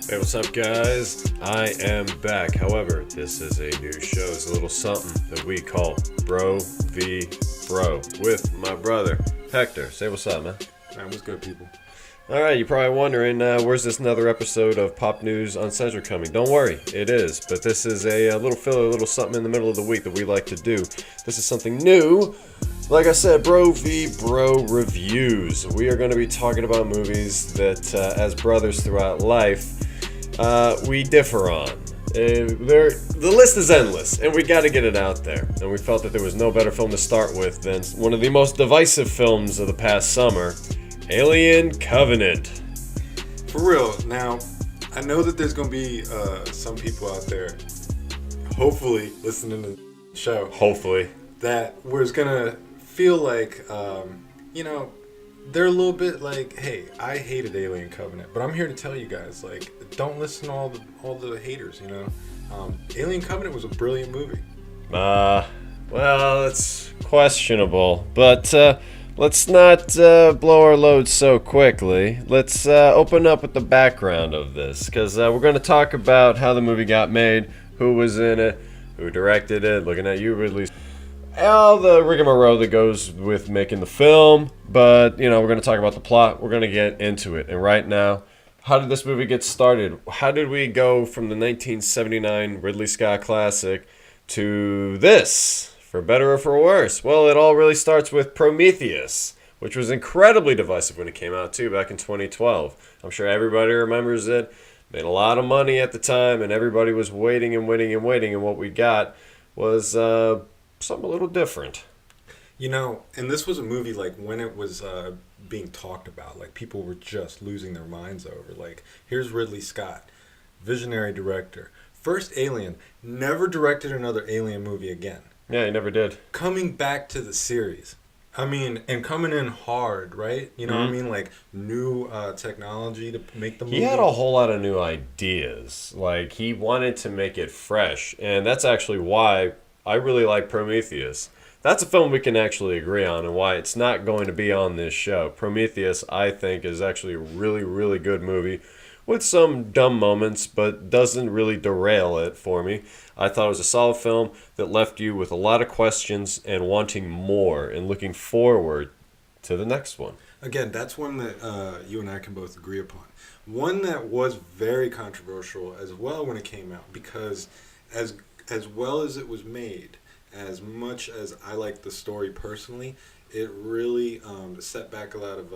Hey, what's up, guys? I am back. However, this is a new show. It's a little something that we call Bro v Bro with my brother, Hector. Say what's up, man. Man, what's good, people? Alright, you're probably wondering, where's this another episode of Pop News Uncensored coming? Don't worry, it is. But this is a little filler, a little something in the middle of the week that we like to do. This is something new. Like I said, Bro v Bro reviews. We are going to be talking about movies that, as brothers throughout life, we differ on. The list is endless, and we got to get it out there. And we felt that there was no better film to start with than one of the most divisive films of the past summer, Alien Covenant. For real. Now, I know that there's going to be some people out there, hopefully, listening to the show. Hopefully. That we're going to feel like, they're a little bit like, hey, I hated Alien Covenant, but I'm here to tell you guys, like, don't listen to all the haters, you know? Alien Covenant was a brilliant movie. Well, it's questionable, but let's not blow our load so quickly. Let's open up with the background of this, because we're going to talk about how the movie got made, who was in it, who directed it, looking at you, Ridley, all the rigmarole that goes with making the film. But, we're going to talk about the plot. We're going to get into it. And right now, how did this movie get started? How did we go from the 1979 Ridley Scott classic to this, for better or for worse? Well, it all really starts with Prometheus, which was incredibly divisive when it came out, too, back in 2012. I'm sure everybody remembers it. Made a lot of money at the time, and everybody was waiting and waiting and waiting, and what we got was something a little different. And this was a movie, like, when it was being talked about, like, people were just losing their minds over. Like, here's Ridley Scott, visionary director. First Alien, never directed another Alien movie again. Yeah, he never did. Coming back to the series. I mean, and coming in hard, right? You know what I mean? Like, new technology to make the movie. He had a whole lot of new ideas. Like, he wanted to make it fresh. And that's actually why I really like Prometheus. That's a film we can actually agree on, and why it's not going to be on this show. Prometheus, I think, is actually a really, really good movie with some dumb moments, but doesn't really derail it for me. I thought it was a solid film that left you with a lot of questions and wanting more and looking forward to the next one. Again, that's one that you and I can both agree upon. One that was very controversial as well when it came out, because as well as it was made, as much as I like the story personally, it really set back a lot of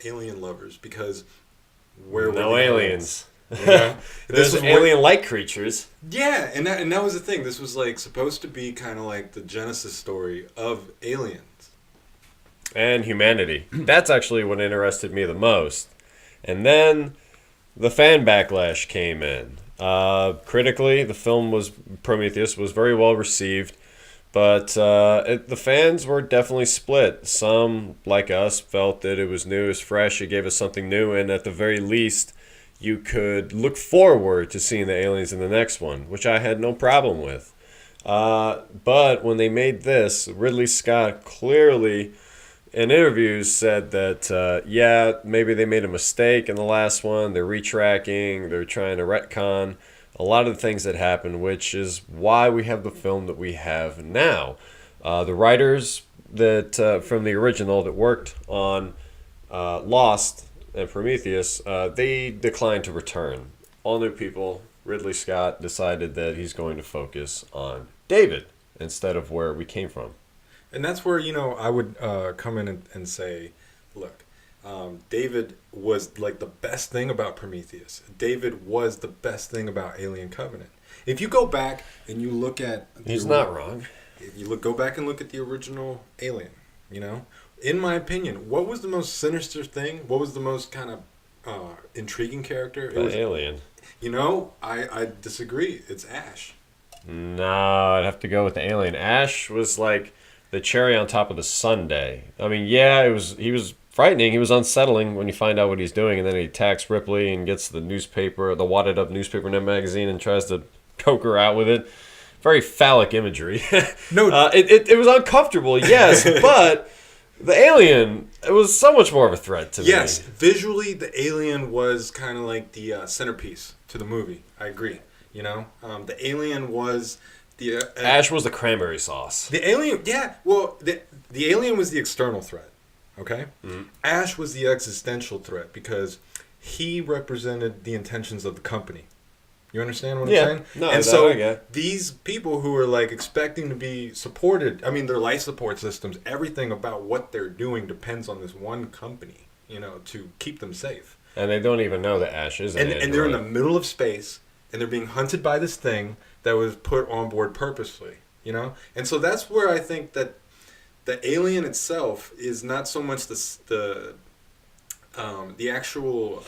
alien lovers, because no aliens. Yeah. There's alien-like creatures. Yeah, and that was the thing. This was like supposed to be kind of like the genesis story of aliens. And humanity. That's actually what interested me the most. And then the fan backlash came in. Critically, the film Prometheus was very well received, but the fans were definitely split. Some, like us, felt that it was new, it was fresh, it gave us something new, and at the very least, you could look forward to seeing the aliens in the next one, which I had no problem with. But when they made this, Ridley Scott clearly, in interviews, said that, maybe they made a mistake in the last one, they're retracking, they're trying to retcon a lot of the things that happened, which is why we have the film that we have now. The writers that from the original that worked on Lost and Prometheus, they declined to return. All new people. Ridley Scott decided that he's going to focus on David instead of where we came from. And that's where, I would come in and say, look, David was like the best thing about Prometheus. David was the best thing about Alien Covenant. If you go back and you look at... He's not wrong. If you go back and look at the original Alien, in my opinion, what was the most sinister thing? What was the most kind of intriguing character? The alien. I disagree. It's Ash. No, I'd have to go with the alien. Ash was like the cherry on top of the sundae. I mean, yeah, he was frightening. He was unsettling when you find out what he's doing, and then he attacks Ripley and gets the wadded up newspaper magazine and tries to poke her out with it. Very phallic imagery. No, it was uncomfortable, yes, but The alien, it was so much more of a threat to me. Yes, visually, the alien was kind of like the centerpiece to the movie. I agree. You know, the alien was the Ash was the cranberry sauce. the alien. Yeah, well, the alien was the external threat. Okay, Ash was the existential threat because he represented the intentions of the company. You understand what I'm saying? No, and that so I get. these people who are like expecting to be supported, I mean, their life support systems, everything about what they're doing depends on this one company, you know, to keep them safe. And they don't even know that Ash is an And they're in the android. middle of space, and they're being hunted by this thing that was put on board purposely, you know. And so that's where I think that the alien itself is not so much the actual.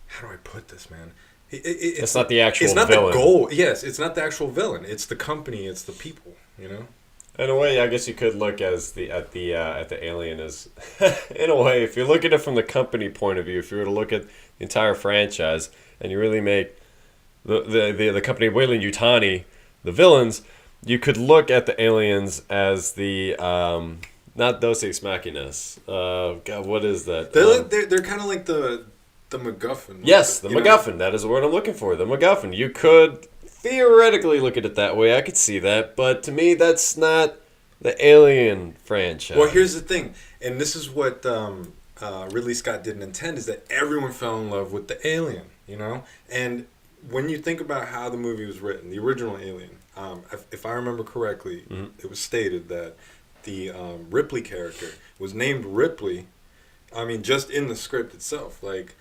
How do I put this, man? It's not the actual It's not villain. the goal. Yes, it's not the actual villain. It's the company. It's the people. You know. In a way, I guess you could look at the alien as, in a way, if you look at it from the company point of view, if you were to look at the entire franchise and you really make the company Weyland Yutani the villains, you could look at the aliens as the not Dos Ex Machinas. God, what is that? They're kind of like the MacGuffin. Yes, the You know? MacGuffin. That is the word I'm looking for. The MacGuffin. You could theoretically look at it that way. I could see that, but to me, that's not the Alien franchise. Well, here's the thing, and this is what Ridley Scott didn't intend, is that everyone fell in love with the alien, you know? And when you think about how the movie was written, the original Alien, if I remember correctly, it was stated that the Ripley character was named Ripley, I mean, just in the script itself. Like,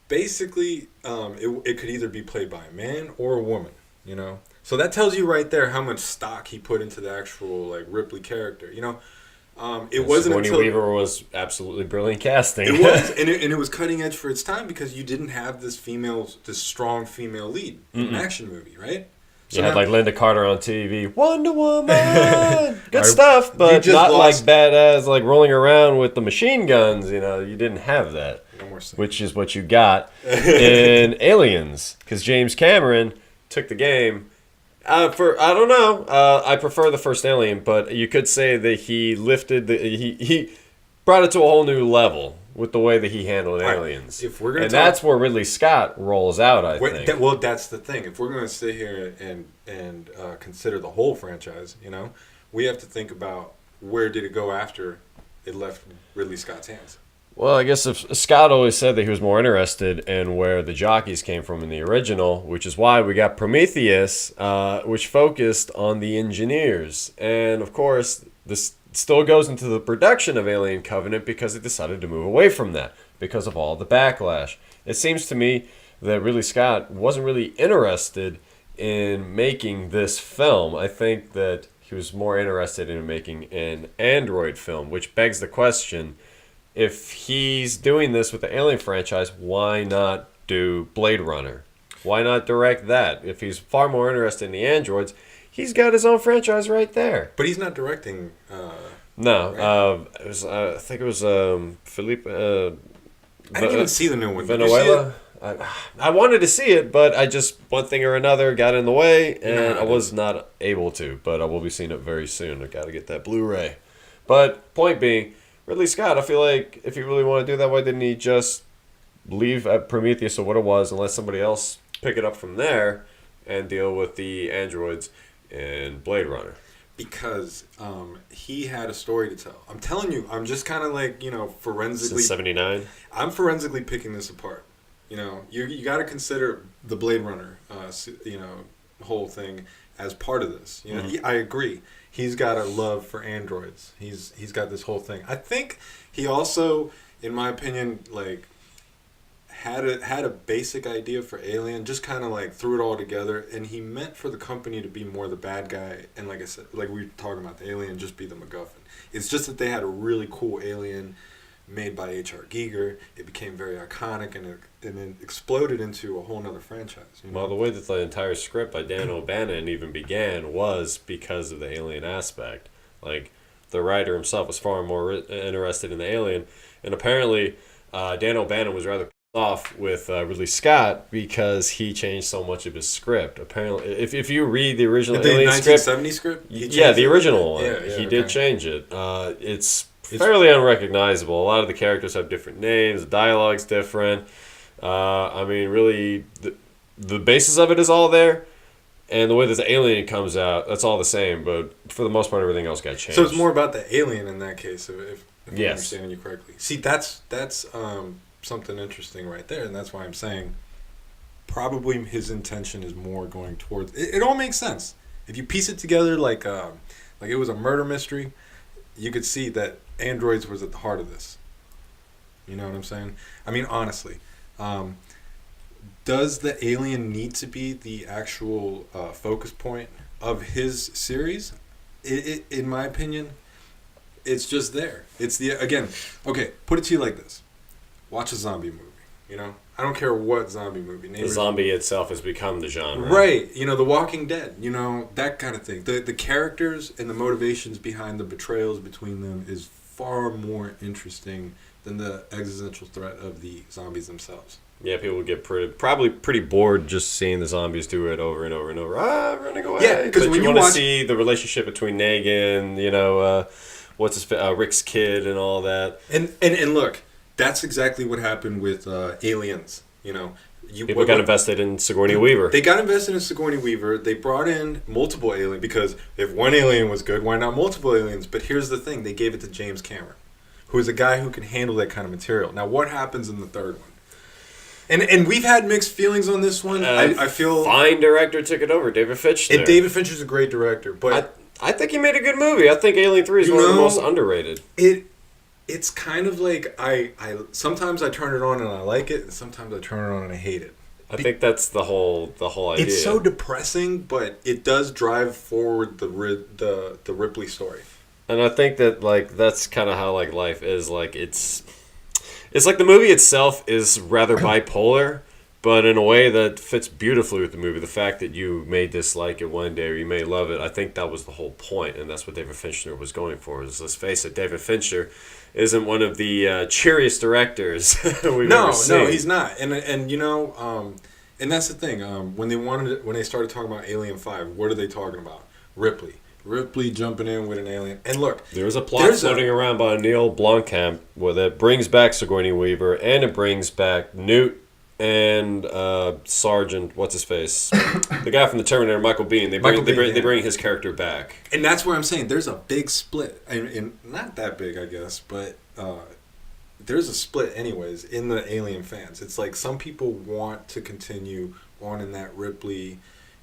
basically, it could either be played by a man or a woman, you know? So that tells you right there how much stock he put into the actual, like, Ripley character, you know? It wasn't Sigourney until... Weaver was absolutely brilliant casting. It was, and it was cutting edge for its time because you didn't have this strong female lead in an action movie, right? You had like Linda Carter on TV, Wonder Woman, good Right. stuff, You but just not lost- like badass, like rolling around with the machine guns. You know, you didn't have that, No more saying. which is what you got in Aliens, because James Cameron took the game. I don't know, I prefer the first Alien, but you could say that he lifted he brought it to a whole new level with the way that he handled All right, Aliens. if we're gonna and talk- that's where Ridley Scott rolls out, I think. Well, that's the thing. If we're going to sit here and consider the whole franchise, you know, we have to think about where did it go after it left Ridley Scott's hands. Well, I guess if Scott always said that he was more interested in where the jockeys came from in the original, which is why we got Prometheus, which focused on the engineers. And, of course, this still goes into the production of Alien Covenant because it decided to move away from that because of all the backlash. It seems to me that Ridley Scott wasn't really interested in making this film. I think that he was more interested in making an Android film, which begs the question, if he's doing this with the Alien franchise, why not do Blade Runner? Why not direct that? If he's far more interested in the androids, he's got his own franchise right there. But he's not directing. No, Right. it was, I think it was Felipe I didn't even see the new one. Did you see Venezuela. I wanted to see it, but I just, one thing or another, got in the way, and Nah, I was not able to. But I will be seeing it very soon. I got to get that Blu-ray. But point being, Ridley Scott, I feel like if he really want to do that, why didn't he just leave at Prometheus or what it was and let somebody else pick it up from there and deal with the androids in Blade Runner? Because he had a story to tell. I'm telling you, I'm just kind of like, you know, forensically. Since 79? I'm forensically picking this apart. You know, you got to consider the Blade Runner, you know, whole thing as part of this. You know, I agree. He's got a love for androids. He's got this whole thing. I think he also, in my opinion, like had a basic idea for Alien, just kind of like threw it all together, and he meant for the company to be more the bad guy, and like I said, like we were talking about, the alien just be the MacGuffin. It's just that they had a really cool alien made by H.R. Giger. It became very iconic, and it exploded into a whole nother franchise. You know? Well, the way that the entire script by Dan O'Bannon even began was because of the alien aspect. Like, the writer himself was far more interested in the alien, and apparently Dan O'Bannon was rather off with Ridley Scott because he changed so much of his script. Apparently, if you read the original The Alien 1970 script? yeah, the original one, he did okay. change it. It's fairly unrecognizable. A lot of the characters have different names. The dialogue's different. I mean, really, the basis of it is all there. And the way that the alien comes out, that's all the same. But for the most part, everything else got changed. So it's more about the alien in that case, if I'm Yes. understanding you correctly. See, that's something interesting right there, and that's why I'm saying probably his intention is more going towards. It all makes sense if you piece it together like it was a murder mystery. You could see that androids was at the heart of this. You know what I'm saying? I mean, honestly, does the alien need to be the actual focus point of his series? In my opinion, it's just there. It's okay. Put it to you like this: watch a zombie movie. You know, I don't care what zombie movie. The zombie itself has become the genre, right? You know, The Walking Dead. You know, that kind of thing. The characters and the motivations behind the betrayals between them is far more interesting than the existential threat of the zombies themselves. Yeah, people would get probably pretty bored just seeing the zombies do it over and over and over. Running away. Yeah, because when you want to watch see the relationship between Negan, Rick's kid, and all that. And look, that's exactly what happened with Aliens. You know, People got invested in Sigourney Weaver. They got invested in Sigourney Weaver. They brought in multiple aliens because if one alien was good, why not multiple aliens? But here's the thing: they gave it to James Cameron, who is a guy who can handle that kind of material. Now, what happens in the third one? And we've had mixed feelings on this one. I feel fine director took it over, David Fincher. And David Fincher's a great director, but I think he made a good movie. I think Alien 3 is one of the most underrated. It's kind of like I sometimes I turn it on and I like it, and sometimes I turn it on and I hate it. I think that's the whole idea. It's so depressing, but it does drive forward the Ripley story. And I think that that's kind of how life is. It's like the movie itself is rather bipolar, but in a way that fits beautifully with the movie. The fact that you may dislike it one day or you may love it, I think that was the whole point, and that's what David Fincher was going for. Let's face it, David Fincher isn't one of the cheeriest directors we've ever seen. No, he's not. And and that's the thing. When they started talking about Alien 5, what are they talking about? Ripley jumping in with an alien. And look, there's a plot floating around by Neil Blomkamp that brings back Sigourney Weaver, and it brings back Newt and Sergeant, what's his face, the guy from the Terminator, Michael Biehn. They bring his character back, and that's where I'm saying there's a big split, and not that big, I guess, but there's a split anyways in the Alien fans. It's like some people want to continue on in that Ripley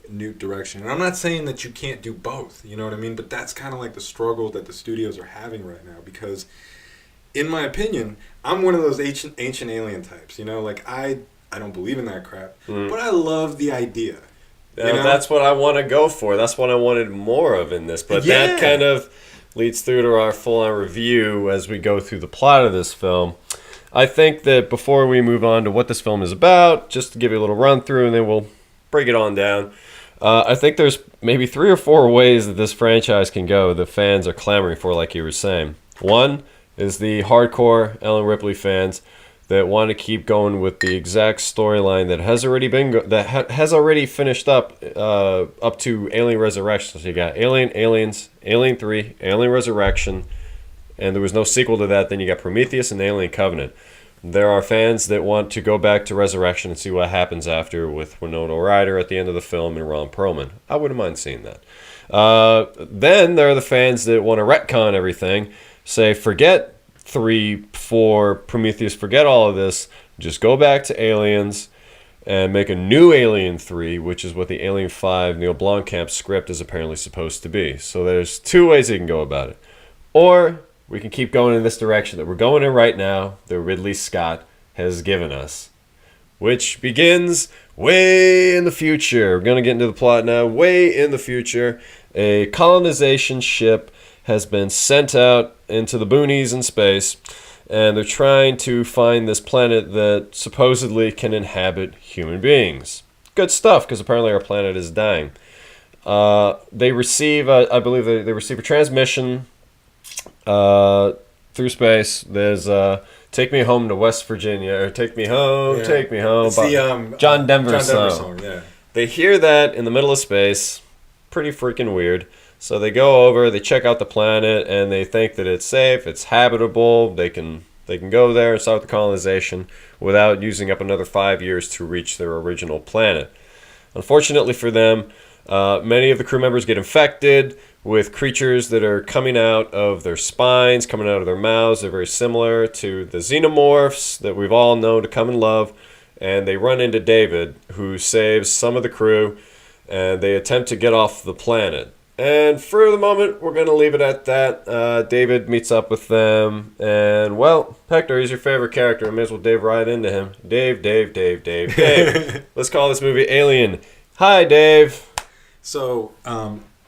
Newt direction, and I'm not saying that you can't do both. You know what I mean? But that's kind of like the struggle that the studios are having right now because, in my opinion, I'm one of those ancient alien types. You know, like I don't believe in that crap, but I love the idea. That's what I want to go for. That's what I wanted more of in this. But that kind of leads through to our full-on review as we go through the plot of this film. I think that before we move on to what this film is about, just to give you a little run-through, and then we'll break it on down. I think there's maybe 3 or 4 ways that this franchise can go that fans are clamoring for, like you were saying. One is the hardcore Ellen Ripley fans that want to keep going with the exact storyline that has already finished up to Alien Resurrection. So you got Aliens, Alien 3, Alien Resurrection, and there was no sequel to that. Then you got Prometheus and Alien Covenant. There are fans that want to go back to Resurrection and see what happens after with Winona Ryder at the end of the film and Ron Perlman. I wouldn't mind seeing that. Then there are the fans that want to retcon everything, say forget 3, 4, Prometheus, forget all of this, just go back to Aliens and make a new Alien 3, which is what the Alien 5 Neil Blomkamp script is apparently supposed to be. So there's 2 ways you can go about it. Or we can keep going in this direction that we're going in right now, that Ridley Scott has given us, which begins way in the future. We're going to get into the plot now. Way in the future, a colonization ship has been sent out into the boonies in space, and they're trying to find this planet that supposedly can inhabit human beings. Good stuff, because apparently our planet is dying. They receive, I believe they receive a transmission through space. There's Take Me Home to West Virginia, or Take Me Home, Yeah. Take Me Home. It's the John Denver John Denver song. song. Yeah. They hear that in the middle of space. Pretty freaking weird. So they go over, they check out the planet, and they think that it's safe, it's habitable. They can go there and start the colonization without using up another 5 years to reach their original planet. Unfortunately for them, many of the crew members get infected with creatures that are coming out of their spines, coming out of their mouths. They're very similar to the xenomorphs that we've all known to come and love. And they run into David, who saves some of the crew, and they attempt to get off the planet. And for the moment, we're going to leave it at that. David meets up with them, and, well, Hector, he's your favorite character. I may as well Dave right into him. Dave. Let's call this movie Alien. Hi, Dave. So,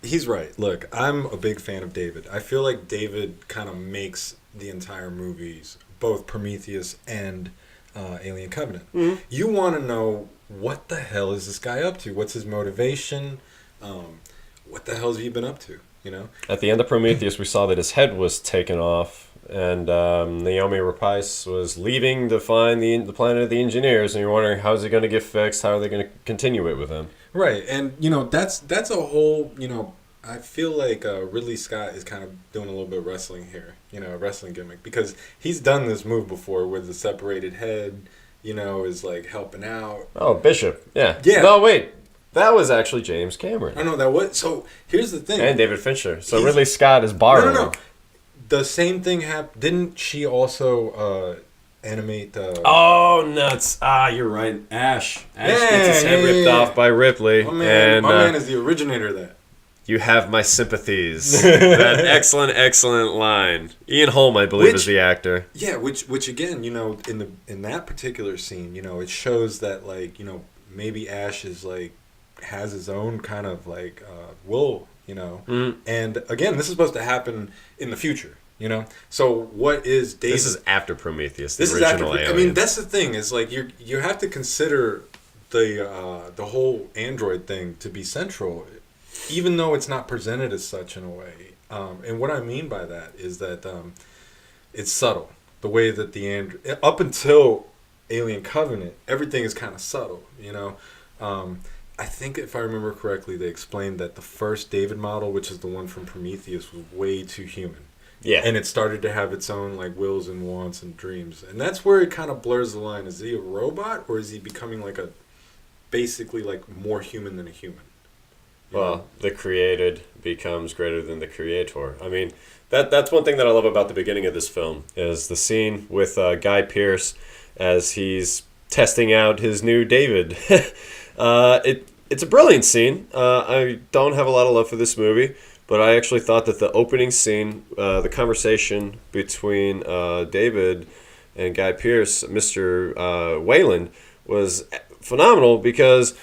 he's right. Look, I'm a big fan of David. I feel like David kind of makes the entire movies, both Prometheus and Alien Covenant. Mm-hmm. You want to know, what the hell is this guy up to? What's his motivation? What the hell has he been up to? You know? At the end of Prometheus, we saw that his head was taken off, and Naomi Rapace was leaving to find the planet of the engineers, and you're wondering, how's it going to get fixed? How are they going to continue it with him? Right, and, that's a whole, I feel like Ridley Scott is kind of doing a little bit of wrestling here, a wrestling gimmick, because he's done this move before with the separated head, is like helping out. Oh, Bishop, yeah. Yeah. No, wait. That was actually James Cameron. I know that was. So here's the thing. And David Fincher. So Ridley Scott is borrowing. No. The same thing happened. Didn't she also animate? Oh, nuts! You're right. Ash gets his head ripped off by Ripley. My man is the originator of that. You have my sympathies. That excellent line. Ian Holm, I believe, is the actor. Yeah, which again, in that particular scene, it shows that, like, maybe Ash is like has his own kind of like will, and again, this is supposed to happen in the future, so what is David? This is after Prometheus, this original is after. Alien. I mean, that's the thing, is like you have to consider the whole android thing to be central, even though it's not presented as such in a way, and what I mean by that is that it's subtle, the way that the android, up until Alien Covenant, everything is kind of subtle, I think, if I remember correctly, they explained that the first David model, which is the one from Prometheus, was way too human. Yeah. And it started to have its own, like, wills and wants and dreams. And that's where it kind of blurs the line. Is he a robot, or is he becoming like basically like more human than a human? Well, the created becomes greater than the creator. I mean, that's one thing that I love about the beginning of this film, is the scene with Guy Pearce as he's testing out his new David. It's a brilliant scene. I don't have a lot of love for this movie, but I actually thought that the opening scene, the conversation between David and Guy Pearce, Mr. Wayland, was phenomenal, because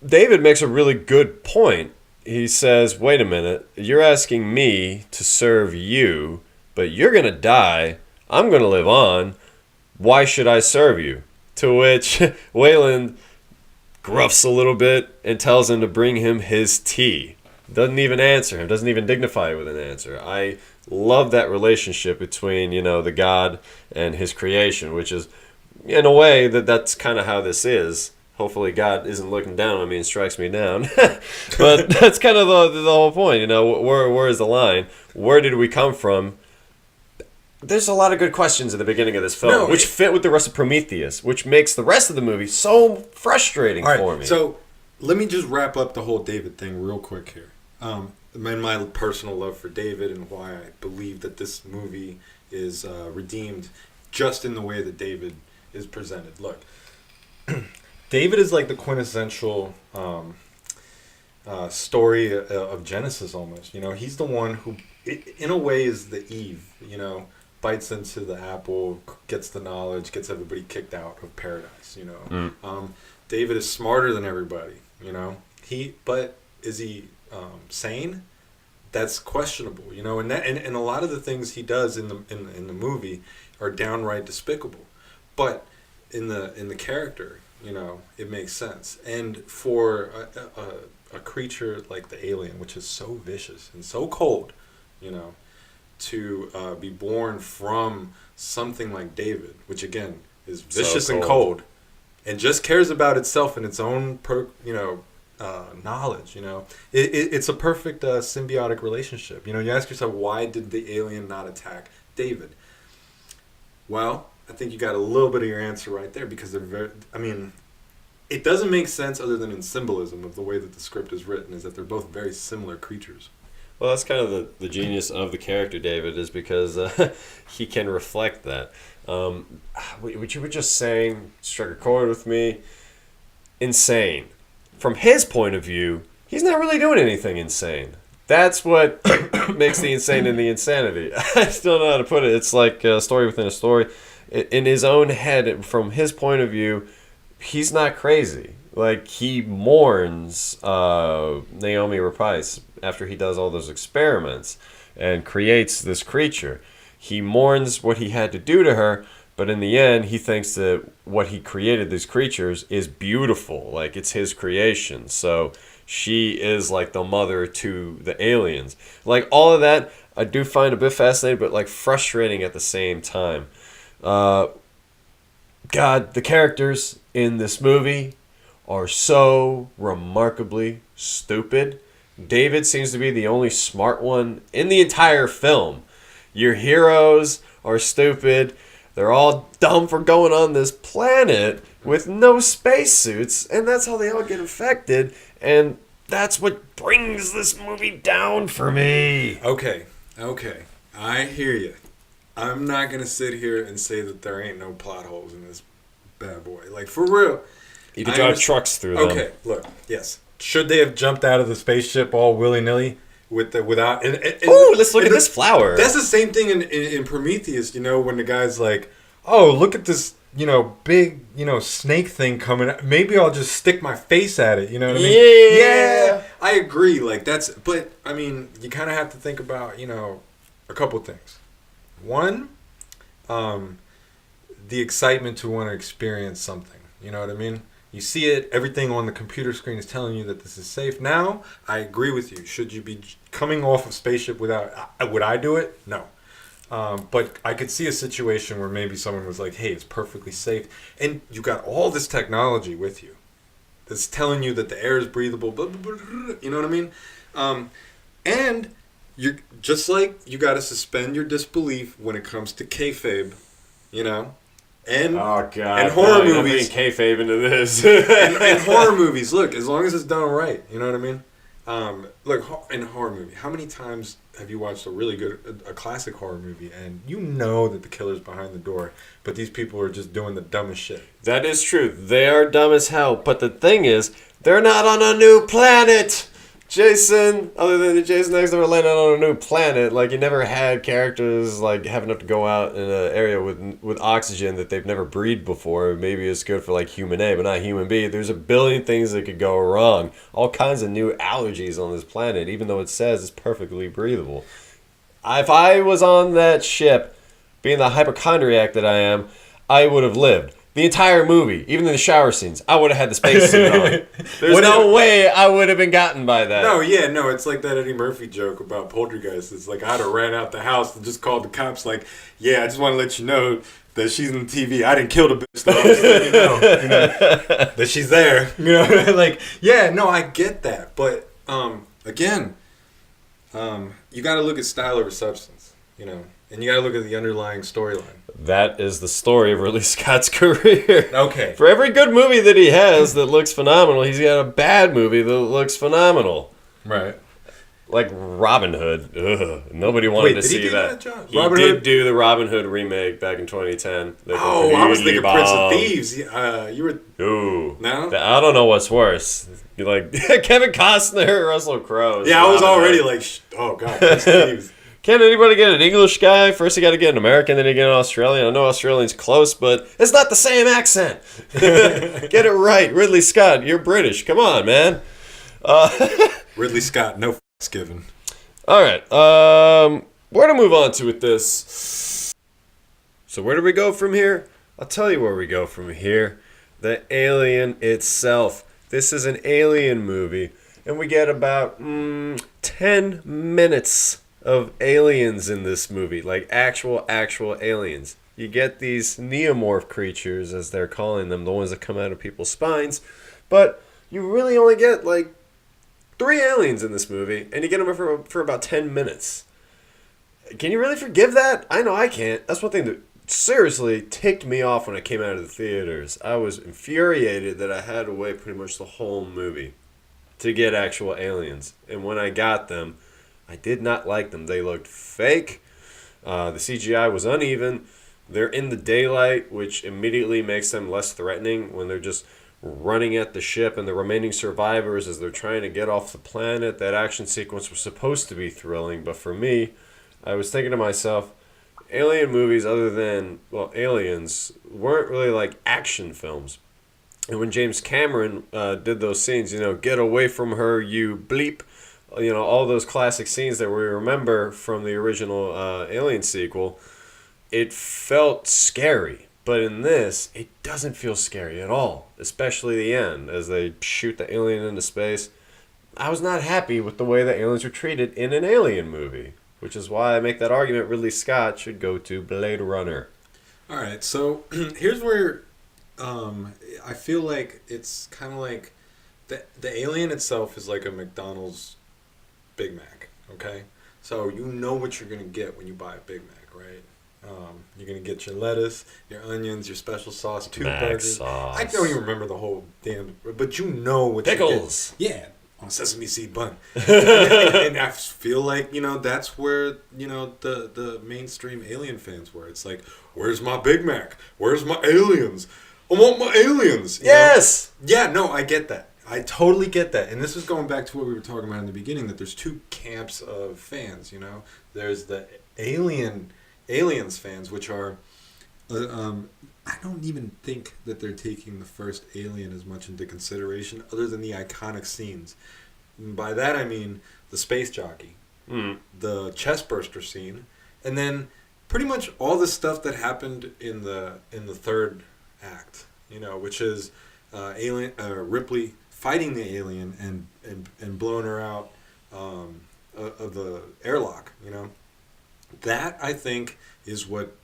David makes a really good point. He says, wait a minute, you're asking me to serve you, but you're going to die. I'm going to live on. Why should I serve you? To which Wayland gruffs a little bit and tells him to bring him his tea. Doesn't even answer him. Doesn't even dignify it with an answer. I love that relationship between, the God and his creation, which is, in a way, that's kind of how this is. Hopefully God isn't looking down on me and strikes me down. But that's kind of the whole point, where is the line? Where did we come from? There's a lot of good questions at the beginning of this film, which fit with the rest of Prometheus, which makes the rest of the movie so frustrating for me. So let me just wrap up the whole David thing real quick here. My personal love for David, and why I believe that this movie is redeemed just in the way that David is presented. Look, David is like the quintessential story of Genesis almost. He's the one who, in a way, is the Eve, bites into the apple, gets the knowledge, gets everybody kicked out of paradise, David is smarter than everybody, but is he sane? That's questionable, and a lot of the things he does in the movie are downright despicable, but in the character, it makes sense. And for a creature like the alien, which is so vicious and so cold, to be born from something like David, which again is vicious So and cold, and just cares about itself and its own knowledge. It's a perfect symbiotic relationship. You ask yourself, why did the alien not attack David? Well, I think you got a little bit of your answer right there, because they're very. I mean, it doesn't make sense other than in symbolism of the way that the script is written, is that they're both very similar creatures. Well, that's kind of the genius of the character David, is because he can reflect that. What you were just saying struck a chord with me. Insane. From his point of view, he's not really doing anything insane. That's what makes the insane and the insanity. I still don't know how to put it. It's like a story within a story. In his own head, from his point of view, he's not crazy. Like, he mourns Naomi Rapace after he does all those experiments and creates this creature. He mourns what he had to do to her, but in the end, he thinks that what he created, these creatures, is beautiful. Like, it's his creation. So she is like the mother to the aliens. Like, all of that, I do find a bit fascinating, but like frustrating at the same time. God, the characters in this movie are so remarkably stupid. David seems to be the only smart one in the entire film. Your heroes are stupid. They're all dumb for going on this planet with no spacesuits, and that's how they all get infected, and that's what brings this movie down for me. Okay, I hear you. I'm not going to sit here and say that there ain't no plot holes in this bad boy. Like, for real. You can drive trucks through them. Okay, look, yes. Should they have jumped out of the spaceship all willy-nilly? Without Ooh, let's look at this flower. That's the same thing in Prometheus, when the guy's like, oh, look at this, big, snake thing coming out. Maybe I'll just stick my face at it, you know what I mean? Yeah, I agree. Like, but, I mean, you kind of have to think about, a couple things. One, the excitement to want to experience something, you know what I mean? You see it, everything on the computer screen is telling you that this is safe. Now, I agree with you. Should you be coming off of spaceship without... Would I do it? No. But I could see a situation where maybe someone was like, hey, it's perfectly safe. And you got all this technology with you that's telling you that the air is breathable, blah, blah, blah, you know what I mean? And you're just like you got to suspend your disbelief when it comes to kayfabe, And, oh God! And horror movies. I'm kayfabe into this. and horror movies. Look, as long as it's done right, you know what I mean. Look, in a horror movie, how many times have you watched a classic horror movie, and you know that the killer's behind the door, but these people are just doing the dumbest shit? That is true. They are dumb as hell. But the thing is, they're not on a new planet. Jason, other than the Jason X, never landed on a new planet. Like, you never had characters like having to go out in an area with oxygen that they've never breathed before. Maybe it's good for like human A, but not human B. There's a billion things that could go wrong. All kinds of new allergies on this planet, even though it says it's perfectly breathable. If I was on that ship, being the hypochondriac that I am, I would have lived. The entire movie, even in the shower scenes, I would have had the spacesuit on. There's no way I would have been gotten by that. No, it's like that Eddie Murphy joke about Poltergeist. It's like, I'd have ran out the house and just called the cops like, yeah, I just want to let you know that she's on TV. I didn't kill the bitch, though. I'm just letting you know, that she's there. I get that. But, again, you got to look at style over substance, and you got to look at the underlying storyline. That is the story of Ridley Scott's career. Okay. For every good movie that he has that looks phenomenal, he's got a bad movie that looks phenomenal. Right. Like Robin Hood. Ugh. Nobody wanted to see that. He Robin did Hood? Do the Robin Hood remake back in 2010. I was thinking Prince of Thieves. You were... Ooh. No? I don't know what's worse. You like Kevin Costner or Russell Crowe. Yeah, I was already like, oh, God, Prince of Thieves. Can't anybody get an English guy? First you got to get an American, then you get an Australian. I know Australian's close, but it's not the same accent. Get it right. Ridley Scott, you're British. Come on, man. Ridley Scott, no f***s given. All right. Where to move on to with this? So where do we go from here? I'll tell you where we go from here. The alien itself. This is an alien movie, and we get about 10 minutes of aliens in this movie, like actual aliens. You get these neomorph creatures, as they're calling them, the ones that come out of people's spines, but you really only get like 3 aliens in this movie, and you get them for about 10 minutes. Can you really forgive that? I know I can't. That's one thing that seriously ticked me off when I came out of the theaters. I was infuriated that I had to wait pretty much the whole movie to get actual aliens. And when I got them, I did not like them. They looked fake. The CGI was uneven. They're in the daylight, which immediately makes them less threatening when they're just running at the ship and the remaining survivors as they're trying to get off the planet. That action sequence was supposed to be thrilling, but for me, I was thinking to myself, alien movies other than, well, Aliens weren't really like action films. And when James Cameron did those scenes, get away from her, you bleep, all those classic scenes that we remember from the original Alien sequel, it felt scary. But in this, it doesn't feel scary at all, especially the end as they shoot the alien into space. I was not happy with the way the aliens were treated in an Alien movie, which is why I make that argument Ridley Scott should go to Blade Runner. All right, so here's where I feel like it's kind of like the alien itself is like a McDonald's Big Mac, okay? So you know what you're going to get when you buy a Big Mac, right? You're going to get your lettuce, your onions, your special sauce, 2 burgers. Sauce. I don't even remember the whole damn... But you know what Pickles. you get. Yeah, on a sesame seed bun. and I feel like, that's where, the mainstream alien fans were. It's like, where's my Big Mac? Where's my aliens? I want my aliens. Yes! Yeah, no, I get that. I totally get that. And this is going back to what we were talking about in the beginning, that there's 2 camps of fans, There's the aliens fans, which are... I don't even think that they're taking the first Alien as much into consideration other than the iconic scenes. And by that I mean the space jockey, the chestburster scene, and then pretty much all the stuff that happened in the 3rd act, which is Ripley fighting the alien and blowing her out of the airlock, That, I think, is what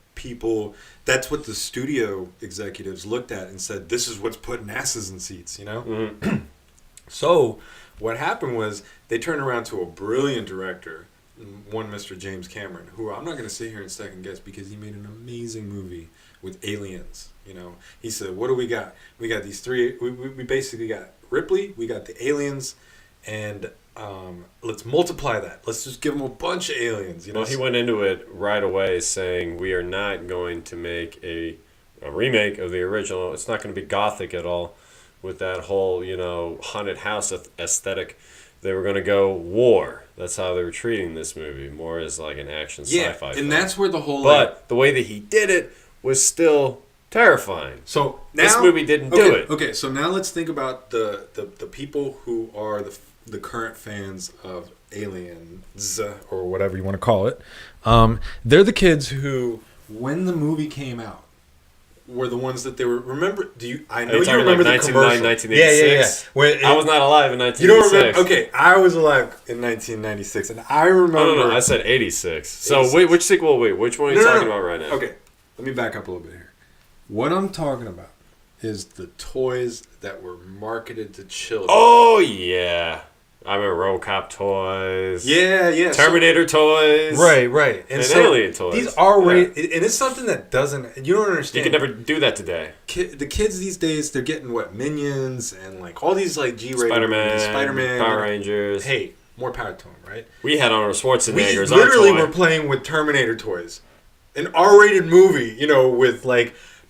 that's what the studio executives looked at and said, this is what's putting asses in seats, Mm-hmm. So what happened was they turned around to a brilliant director, one Mr. James Cameron, who I'm not going to sit here and second guess because he made an amazing movie with aliens. He said, what do we got? We got these 3, we basically got Ripley, we got the aliens, and let's multiply that. Let's just give them a bunch of aliens. Well, he went into it right away saying we are not going to make a remake of the original. It's not going to be gothic at all with that whole, haunted house aesthetic. They were going to go war. That's how they were treating this movie, more as like an action sci-fi film. And that's where the whole... But the way that he did it was still terrifying. So now, this movie didn't do it. Okay, so now let's think about the people who are the current fans of Aliens, or whatever you want to call it. They're the kids who, when the movie came out, were the ones that they were... Remember, I know you remember the commercial. 1986? Yeah. I was not alive in 1986. You don't remember? Okay, I was alive in 1996, and I remember... No, I said 86. So, which sequel, which one are you talking about right now? Okay, let me back up a little bit here. What I'm talking about is the toys that were marketed to children. Oh, yeah. I remember RoboCop toys. Yeah. Terminator toys. Right. And Alien toys. These are rated, and it's something that doesn't... You don't understand. You can never do that today. The kids these days, they're getting, Minions, and, all these, G-rated... Spider-Man, Power Rangers. Hey, more power to them, right? We had Arnold Schwarzenegger's We literally were playing with Terminator toys. An R-rated movie, with,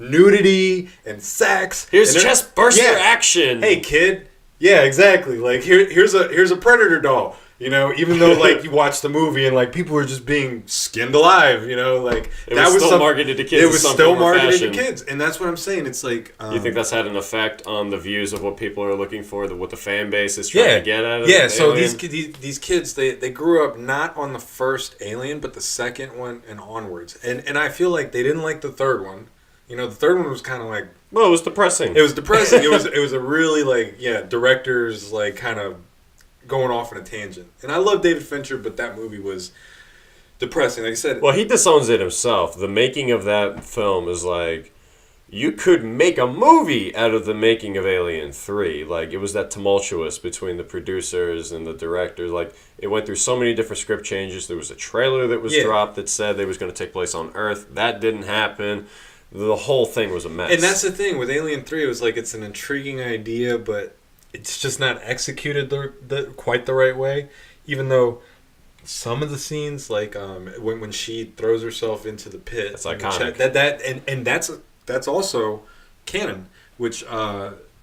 nudity and sex. Here's chest burster action. Hey, kid. Yeah, exactly. Here's a Predator doll. Even though you watch the movie and people were just being skinned alive. It was still marketed to kids. It was still marketed to kids, and that's what I'm saying. It's like you think that's had an effect on the views of what people are looking for, what the fan base is trying to get out of it? Yeah. So these kids they grew up not on the first Alien, but the second one and onwards, and I feel like they didn't like the third one. The third one was kind of well, it was depressing. It was depressing. it was a really directors kind of going off on a tangent. And I love David Fincher, but that movie was depressing. Like I said, Well, he disowns it himself. The making of that film is like, you could make a movie out of the making of Alien 3. Like, it was that tumultuous between the producers and the directors. Like, it went through so many different script changes. There was a trailer that was dropped that said they was going to take place on Earth. That didn't happen. The whole thing was a mess. and that's the thing with Alien 3. It was like, it's an intriguing idea, but it's just not executed quite the right way. Even though some of the scenes, like when she throws herself into the pit, that's iconic. And that's also canon, which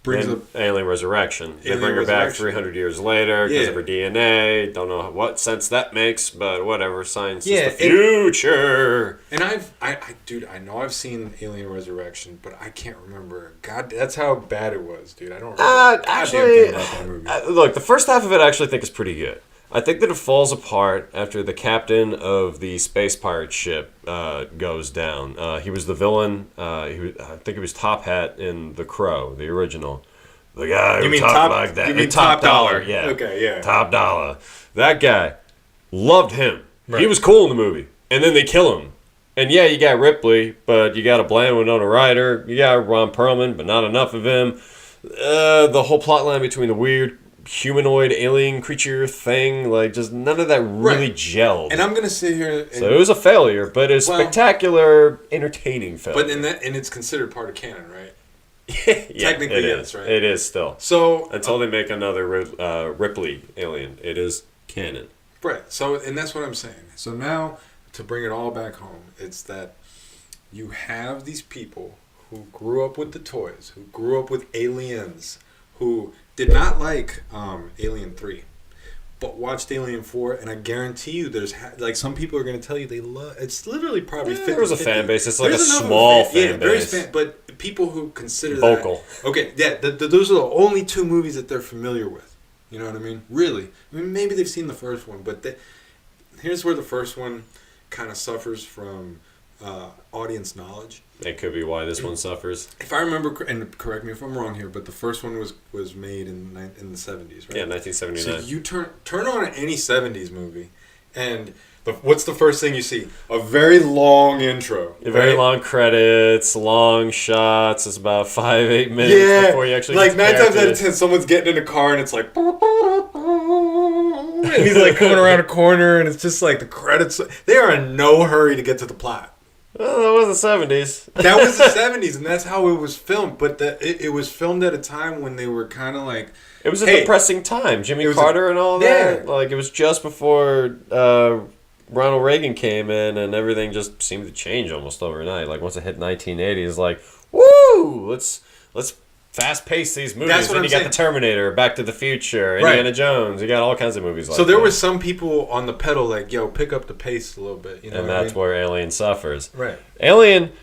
brings and up Alien Resurrection. They Alien bring her back Resurrection. 300 years later because of her DNA. Don't know what sense that makes, but whatever. Science is the future. And I know I've seen Alien Resurrection, but I can't remember. God, that's how bad it was, dude. I don't remember. Actually, about that movie. Look, the first half of it I actually think is pretty good. I think that it falls apart after the captain of the space pirate ship goes down. He was the villain. I think it was Top Hat in The Crow, the original. The guy who talked like that. You mean Top Dollar? Yeah. Okay, yeah. Top Dollar. That guy. Loved him. Right. He was cool in the movie. And then they kill him. And yeah, you got Ripley, but you got a bland Winona Ryder. You got Ron Perlman, but not enough of him. The whole plotline between the weird humanoid alien creature thing, like, just none of that really gelled. And I'm gonna sit here. So it was a failure, but it's spectacular, entertaining failure. But and it's considered part of canon, right? Yeah, Technically, yes, right? It is still. So until they make another Ripley alien, it is canon. Right. So, and that's what I'm saying. So now, to bring it all back home, it's that you have these people who grew up with the toys, who grew up with Aliens, who did not like Alien 3, but watched Alien 4, and I guarantee you there's, like, some people are going to tell you they love, it's literally probably 50-50. There was a fan base. It's like a small fan base. But people who consider vocal. that... Okay, yeah, those are the only two movies that they're familiar with. You know what I mean? Really. I mean, maybe they've seen the first one, but here's where the first one kind of suffers from audience knowledge. It could be why this one suffers. If I remember, and correct me if I'm wrong here, but the first one was made in the 70s, right? Yeah, 1979. So you turn on any 70s movie, and what's the first thing you see? A very long intro. Very long credits, long shots. It's about 5-8 minutes before you actually like get 9 times out of 10, someone's getting in a car and it's like, and he's like coming around a corner, and it's just like the credits. They are in no hurry to get to the plot. Well, that was the 70s. That was the 70s, and that's how it was filmed. But it was filmed at a time when they were kind of like... It was a depressing time. Jimmy Carter and all that. Yeah. Like, it was just before Ronald Reagan came in, and everything just seemed to change almost overnight. Like, once it hit 1980, it's like, woo! Let's fast-pace these movies. That's what then I'm you saying. got The Terminator, Back to the Future, Indiana Jones. You got all kinds of movies like that. So there were some people on the pedal like, yo, pick up the pace a little bit. You know and that's where Alien suffers. Right. Alien,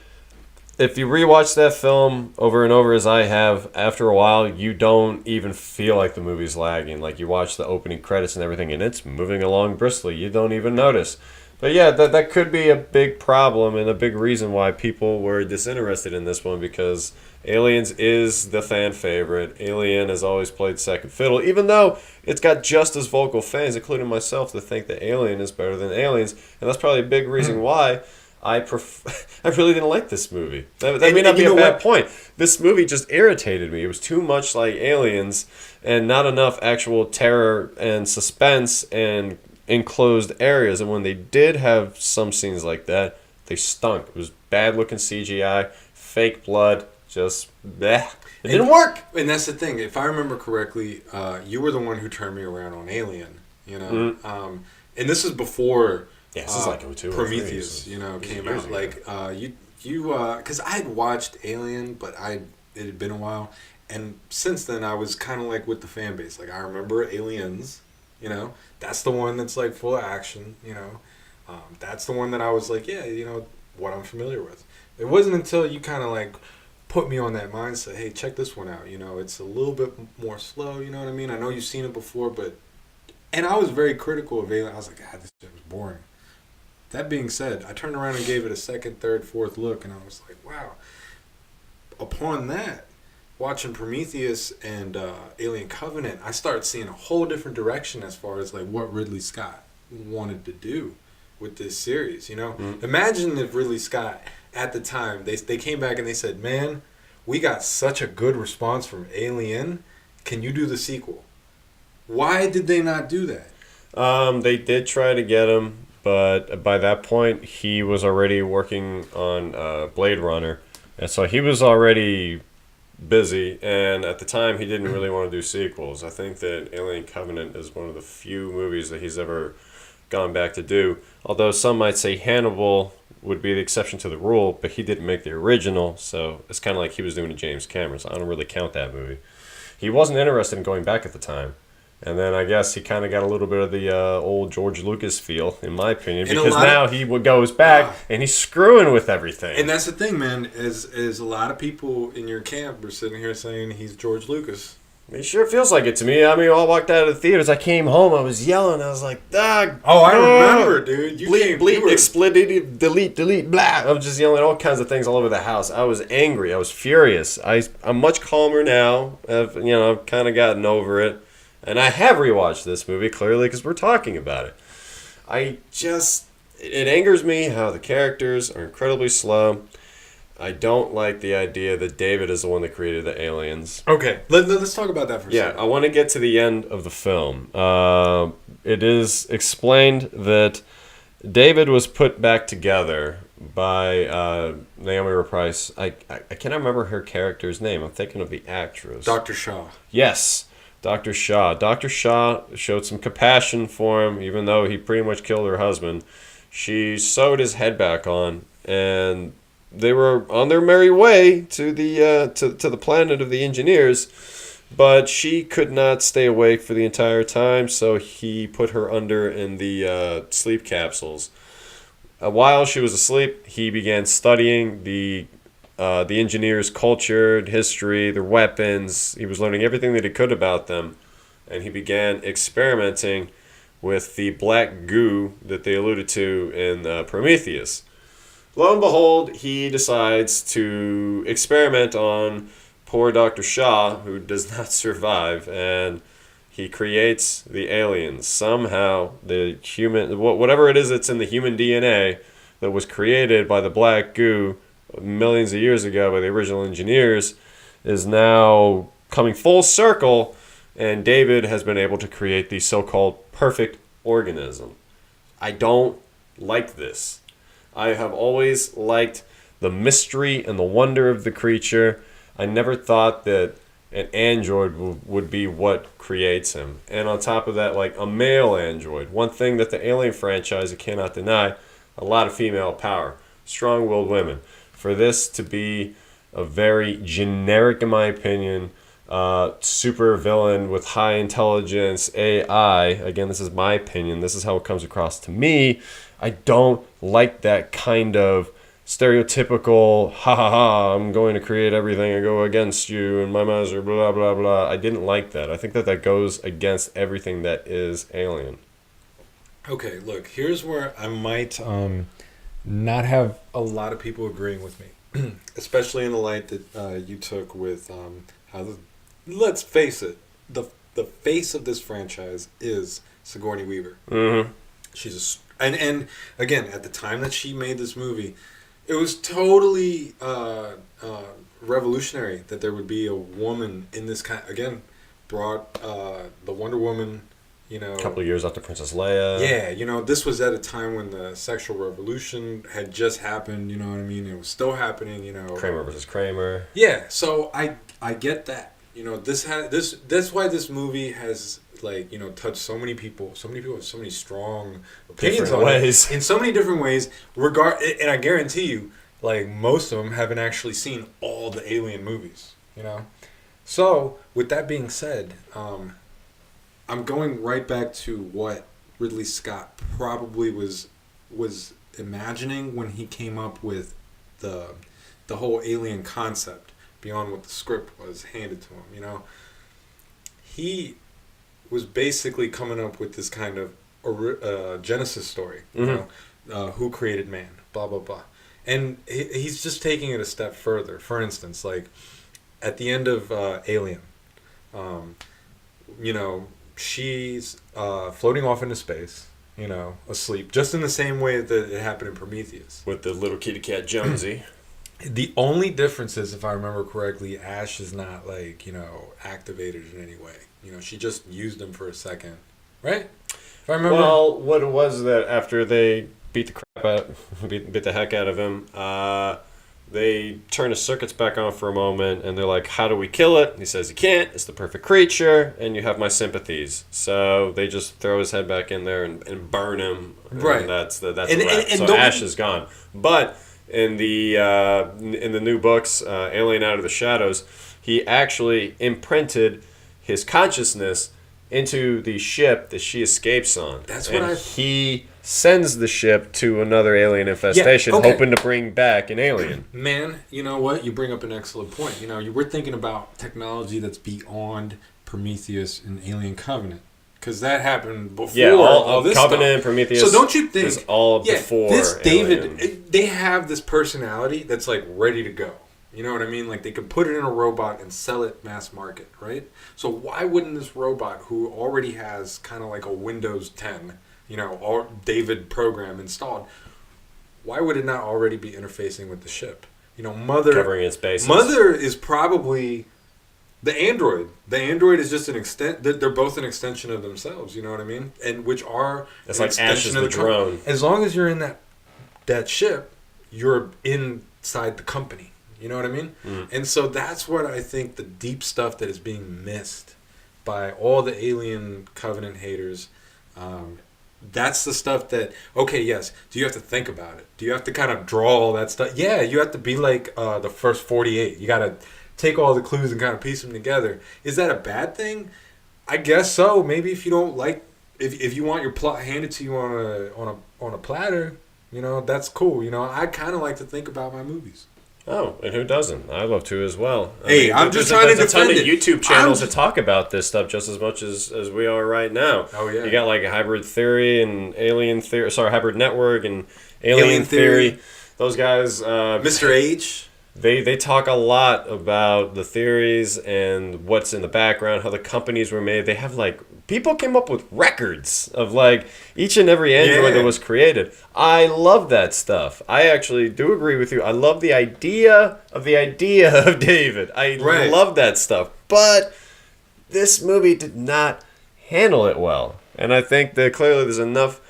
if you rewatch that film over and over as I have, after a while, you don't even feel like the movie's lagging. Like, you watch the opening credits and everything, and it's moving along briskly. You don't even notice. But yeah, that could be a big problem and a big reason why people were disinterested in this one, because Aliens is the fan favorite. Alien has always played second fiddle, even though it's got just as vocal fans, including myself, that think that Alien is better than Aliens. And that's probably a big reason why I really didn't like this movie. That may not be a bad point. This movie just irritated me. It was too much like Aliens and not enough actual terror and suspense and enclosed areas. And when they did have some scenes like that, they stunk. It was bad looking CGI, fake blood, just bleh. It didn't work. And that's the thing. If I remember correctly, you were the one who turned me around on Alien. You know, and this is before. Yeah, this is like 02 Prometheus, came out. Like, because I had watched Alien, but it had been a while. And since then, I was kind of like with the fan base. Like, I remember Aliens, that's the one that's like full of action, that's the one that I was like, yeah, what I'm familiar with. It wasn't until you kind of like put me on that mindset, hey, check this one out. It's a little bit more slow, you know what I mean? I know you've seen it before, and I was very critical of Alien. I was like, God, this shit was boring. That being said, I turned around and gave it a second, third, fourth look, and I was like, wow. Upon that, watching Prometheus and Alien Covenant, I started seeing a whole different direction as far as like what Ridley Scott wanted to do. with this series. Imagine if Ridley Scott at the time they came back and they said, "Man, we got such a good response from Alien. Can you do the sequel?" Why did they not do that? They did try to get him, but by that point he was already working on Blade Runner, and so he was already busy. And at the time, he didn't really want to do sequels. I think that Alien Covenant is one of the few movies that he's ever gone back to do. Although some might say Hannibal would be the exception to the rule, but he didn't make the original, so it's kind of like he was doing a James Cameron. So I don't really count that movie. He wasn't interested in going back at the time. And then I guess he kind of got a little bit of the old George Lucas feel, in my opinion, because now he goes back and he's screwing with everything. And that's the thing, man, is a lot of people in your camp are sitting here saying he's George Lucas. It sure feels like it to me. I mean, I walked out of the theaters. I came home. I was yelling. I was like, "Dog!" Oh, I remember, dude. Bleep, expletive, delete, blah. I was just yelling all kinds of things all over the house. I was angry. I was furious. I'm much calmer now. I've kind of gotten over it. And I have rewatched this movie, clearly, because we're talking about it. It angers me how the characters are incredibly slow. I don't like the idea that David is the one that created the aliens. Okay, let's talk about that for a second. Yeah, I want to get to the end of the film. It is explained that David was put back together by Naomi Rapace. I can't remember her character's name. I'm thinking of the actress. Dr. Shaw. Yes. Dr. Shaw. Dr. Shaw showed some compassion for him, even though he pretty much killed her husband. She sewed his head back on, and they were on their merry way to the planet of the engineers. But she could not stay awake for the entire time, so he put her under in the sleep capsules. While she was asleep, he began studying the engineers' culture, history, their weapons. He was learning everything that he could about them, and he began experimenting with the black goo that they alluded to in Prometheus. Lo and behold, he decides to experiment on poor Dr. Shaw, who does not survive, and he creates the aliens. Somehow, the human, whatever it is that's in the human DNA that was created by the black goo millions of years ago by the original engineers, is now coming full circle, and David has been able to create the so-called perfect organism. I don't like this. I have always liked the mystery and the wonder of the creature. I never thought that an android would be what creates him. And on top of that, like a male android. One thing that the Alien franchise, I cannot deny, a lot of female power. Strong-willed women. For this to be a very generic, in my opinion, super villain with high intelligence, AI, again, this is my opinion, this is how it comes across to me, I don't like that kind of stereotypical, ha ha ha, I'm going to create everything and go against you and my misery, blah, blah, blah. I didn't like that. I think that goes against everything that is Alien. Okay, look, here's where I might not have a lot of people agreeing with me, especially in the light that you took with how let's face it, the face of this franchise is Sigourney Weaver. Mm-hmm. She's and again, at the time that she made this movie, it was totally revolutionary that there would be a woman in this kind. Again, brought the Wonder Woman. A couple of years after Princess Leia. Yeah, this was at a time when the sexual revolution had just happened, you know what I mean? It was still happening, Kramer versus Kramer. Yeah, so I get that. That's why this movie has touched so many people have so many strong opinions on it in so many different ways, and I guarantee you, most of them haven't actually seen all the Alien movies, So, with that being said, I'm going right back to what Ridley Scott probably was imagining when he came up with the whole Alien concept beyond what the script was handed to him. He was basically coming up with this kind of Genesis story. Who created man? Blah blah blah, and he's just taking it a step further. For instance, at the end of Alien, she's floating off into space. asleep, just in the same way that it happened in Prometheus. With the little kitty cat Jonesy. The only difference is, if I remember correctly, Ash is not activated in any way. She just used him for a second, right? If I remember. Well, what it was that after they beat the heck out of him, they turn his circuits back on for a moment, and they're like, "How do we kill it?" He says, "You can't. It's the perfect creature, and you have my sympathies." So they just throw his head back in there and burn him. Right. And that's the wrap. And So Ash is gone. But in the new books, Alien Out of the Shadows, he actually imprinted his consciousness into the ship that she escapes on. That's and what he sends the ship to another alien infestation, hoping to bring back an alien. Man, you know what? You bring up an excellent point. You were thinking about technology that's beyond Prometheus and Alien Covenant. Because that happened before all this Covenant, stuff. Prometheus. So don't you think... is all before this Alien. David, they have this personality that's ready to go. You know what I mean? They could put it in a robot and sell it mass market, right? So why wouldn't this robot, who already has kind of like a Windows 10, or David program installed, why would it not already be interfacing with the ship? Mother... Covering its bases. Mother is probably the android. The android is just an extent... They're both an extension of themselves, you know what I mean? And which are... It's like Ash is the drone. As long as you're in that ship, you're inside the company. You know what I mean? Mm. And so that's what I think the deep stuff that is being missed by all the Alien Covenant haters. That's the stuff that, okay, yes, do you have to think about it? Do you have to kind of draw all that stuff? Yeah, you have to be like the first 48. You got to take all the clues and kind of piece them together. Is that a bad thing? I guess so. Maybe if you don't like, if you want your plot handed to you on a platter, that's cool. I kind of like to think about my movies. Oh, and who doesn't? I love to as well. I'm just trying to defend it. There's a ton of YouTube channels that talk about this stuff just as much as we are right now. Oh, yeah. You got Hybrid Theory and Alien Theory. Sorry, Hybrid Network and Alien Theory. Those guys... Mr. H. They talk a lot about the theories and what's in the background, how the companies were made. They have people came up with records of each and every android that was created. I love that stuff. I actually do agree with you. I love the idea of David. I love that stuff. But this movie did not handle it well. And I think that clearly there's enough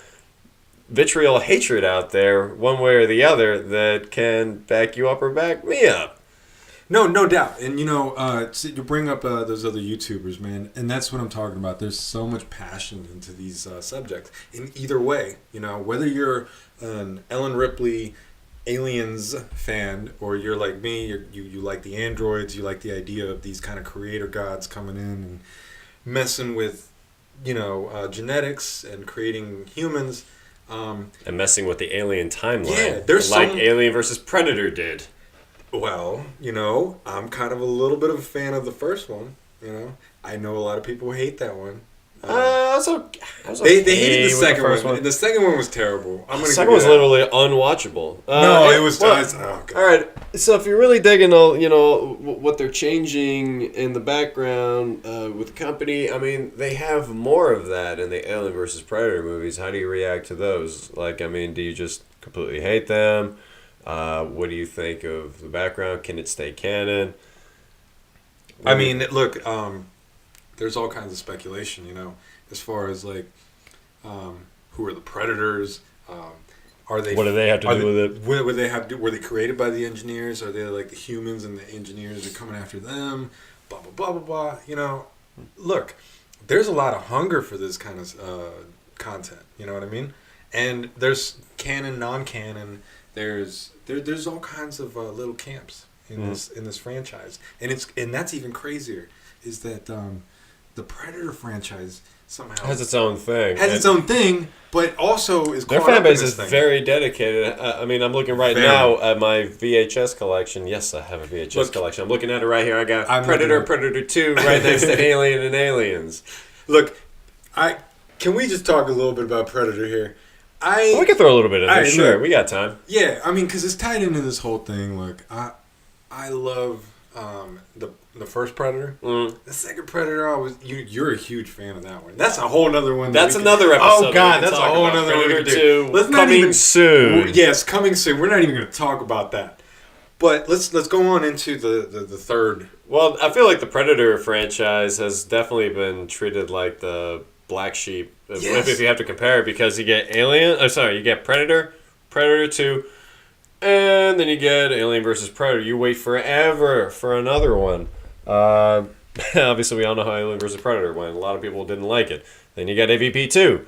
vitriol hatred out there, one way or the other, that can back you up or back me up. No doubt. And, you bring up those other YouTubers, man, and that's what I'm talking about. There's so much passion into these subjects. In either way, whether you're an Ellen Ripley Aliens fan or you're like me, you like the androids, you like the idea of these kind of creator gods coming in and messing with, genetics and creating humans. And messing with the alien timeline. Yeah, there's Alien versus Predator did. Well, I'm kind of a little bit of a fan of the first one. I know a lot of people hate that one. They hated the second one. The second one was terrible. The second one was literally unwatchable. It was. All right. So if you're really digging all, what they're changing in the background with the company, I mean, they have more of that in the Alien versus Predator movies. How do you react to those? Do you just completely hate them? What do you think of the background? Can it stay canon? I mean, look, there's all kinds of speculation, as far as who are the predators? Are they? What do they have to do with it? Were they created by the engineers? Are they the humans and the engineers are coming after them? Blah blah blah blah blah. Look, there's a lot of hunger for this kind of content. You know what I mean? And there's canon, non-canon. There's all kinds of little camps in this franchise, and that's even crazier. Is that the Predator franchise somehow has its own thing. Its own thing, but also is their fan base is very dedicated. I mean, I'm looking now at my VHS collection. Yes, I have a VHS collection. I'm looking at it right here. I got Predator 2 right next to Alien and Aliens. Look, can we just talk a little bit about Predator here? We can throw a little bit in there. Sure, we got time. Yeah, I mean, because it's tied into this whole thing. Look, I love The first Predator. Mm. The second Predator, you're a huge fan of that one. That's a whole other one. That's another episode. Oh God, that's a whole other one. Predator 2 Let's not coming even soon. Yes, coming soon. We're not even going to talk about that. But let's go on into the third. Well, I feel like the Predator franchise has definitely been treated like the black sheep, if you have to compare it, because you get you get Predator, Predator 2, and then you get Alien versus Predator. You wait forever for another one. Obviously, we all know how Alien versus Predator went. A lot of people didn't like it. Then you got AVP 2.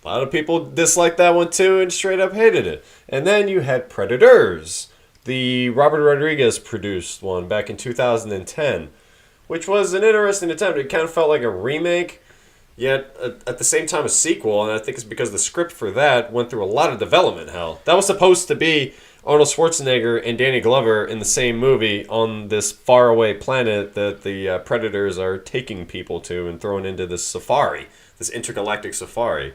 A lot of people disliked that one too and straight up hated it. And then you had Predators, the Robert Rodriguez produced one back in 2010, which was an interesting attempt. It kind of felt like a remake, yet at the same time a sequel, and I think it's because the script for that went through a lot of development hell. That was supposed to be Arnold Schwarzenegger and Danny Glover in the same movie on this faraway planet that the Predators are taking people to and throwing into this safari, this intergalactic safari.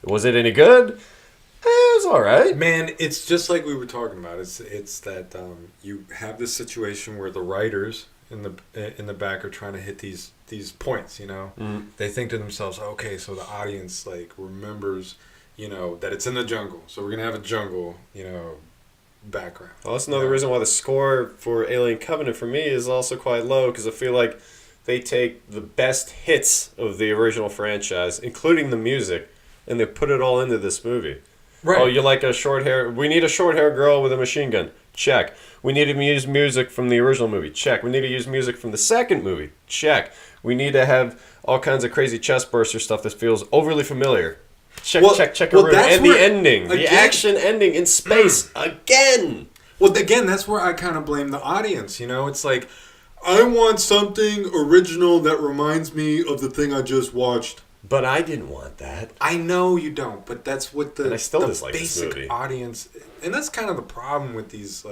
Was it any good? It was all right. Man, it's just like we were talking about. It's that you have this situation where the writers in the back are trying to hit these points. They think to themselves, okay, so the audience remembers, that it's in the jungle, so we're gonna have a jungle, background. Well, that's another reason why the score for Alien Covenant for me is also quite low, because I feel like they take the best hits of the original franchise, including the music, and they put it all into this movie. Right. Oh, you like a short hair? We need a short hair girl with a machine gun. Check. We need to use music from the original movie. Check. We need to use music from the second movie. Check. We need to have all kinds of crazy chest burster stuff that feels overly familiar. Check. And the ending. The action ending in space. Again. Well, again, that's where I kind of blame the audience. It's like, I want something original that reminds me of the thing I just watched. But I didn't want that. I know you don't, but that's what the basic audience, and that's kind of the problem with these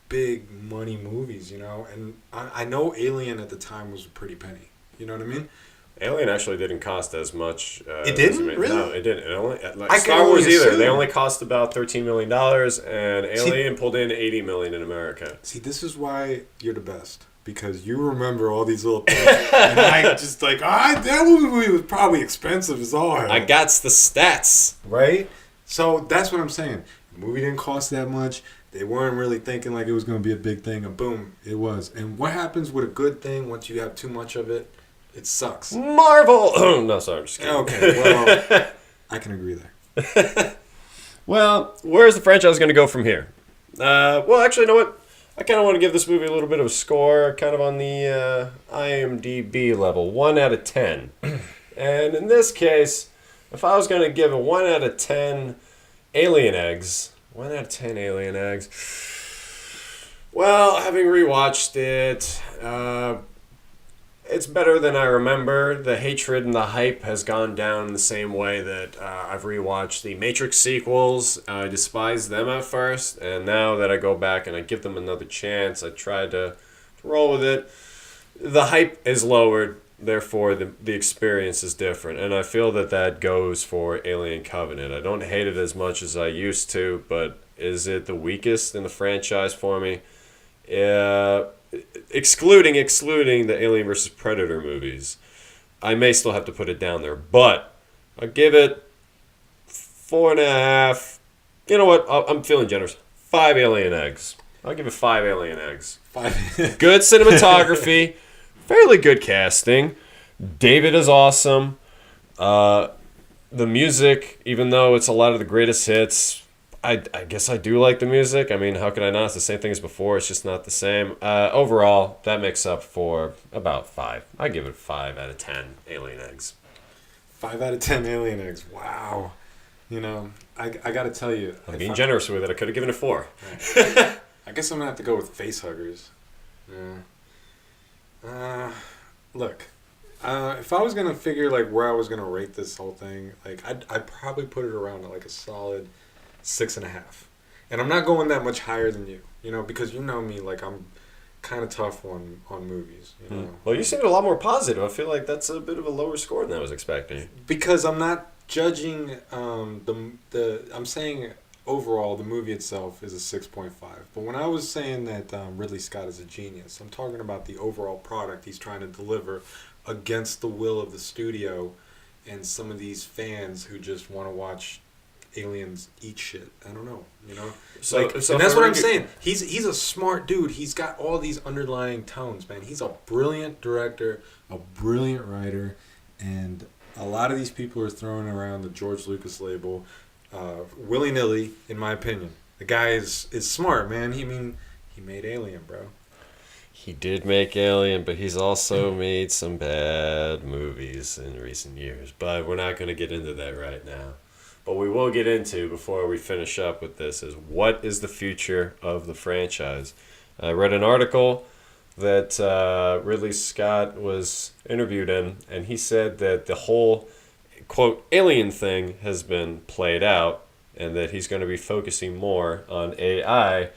big money movies, And I know Alien at the time was a pretty penny. You know what I mean? Alien actually didn't cost as much. It didn't? Really? No, it didn't. It only Star Wars either. They only cost about $13 million, and Alien pulled in $80 million in America. See, this is why you're the best. Because you remember all these little things. And I just that movie was probably expensive as all hell. I got the stats. Right? So that's what I'm saying. The movie didn't cost that much. They weren't really thinking like it was going to be a big thing. And boom, it was. And what happens with a good thing once you have too much of it? It sucks. Marvel! Oh, no, sorry. I'm just kidding. Okay, well, I can agree there. Well, where's the franchise going to go from here? Well, actually, you know what? I kind of want to give this movie a little bit of a score, kind of on the IMDb level, 1 out of 10. And in this case, if I was going to give a 1 out of 10 alien eggs, 1 out of 10 alien eggs, well, having rewatched it, it's better than I remember. The hatred and the hype has gone down the same way that I've rewatched the Matrix sequels. I despised them at first, and now that I go back and I give them another chance, I try to roll with it. The hype is lowered, therefore the experience is different, and I feel that goes for Alien Covenant. I don't hate it as much as I used to, but is it the weakest in the franchise for me? Excluding the Alien vs. Predator movies, I may still have to put it down there, but I'll give it 4.5. You know what? I'm feeling generous. 5 alien eggs. I'll give it 5 alien eggs. 5. Good cinematography, fairly good casting. David is awesome. The music, even though it's a lot of the greatest hits, I guess I do like the music. I mean, how could I not? It's the same thing as before. It's just not the same. Overall, that makes up for about 5. I give it 5 out of 10 alien eggs. 5 out of 10 alien eggs. Wow. I got to tell you. I'm being generous with it. I could have given it 4. Right. I guess I'm going to have to go with face huggers. Yeah. Look. If I was going to figure where I was going to rate this whole thing, I'd probably put it around at a solid 6.5, and I'm not going that much higher than you, because you know me, I'm kind of tough on movies, Well, you seemed a lot more positive. I feel like that's a bit of a lower score than I was expecting. Because I'm not judging I'm saying overall, the movie itself is a 6.5. But when I was saying that Ridley Scott is a genius, I'm talking about the overall product he's trying to deliver against the will of the studio and some of these fans who just want to watch aliens eat shit. I don't know, you know. So and that's what I'm saying. He's a smart dude. He's got all these underlying tones, man. He's a brilliant director, a brilliant writer, and a lot of these people are throwing around the George Lucas label willy-nilly, in my opinion. The guy is smart, man. He made Alien, bro. He did make Alien, but he's also made some bad movies in recent years. But we're not going to get into that right now. But we will get into, before we finish up with this, is what is the future of the franchise. I read an article that Ridley Scott was interviewed in, and he said that the whole, quote, alien thing has been played out, and that he's going to be focusing more on AI,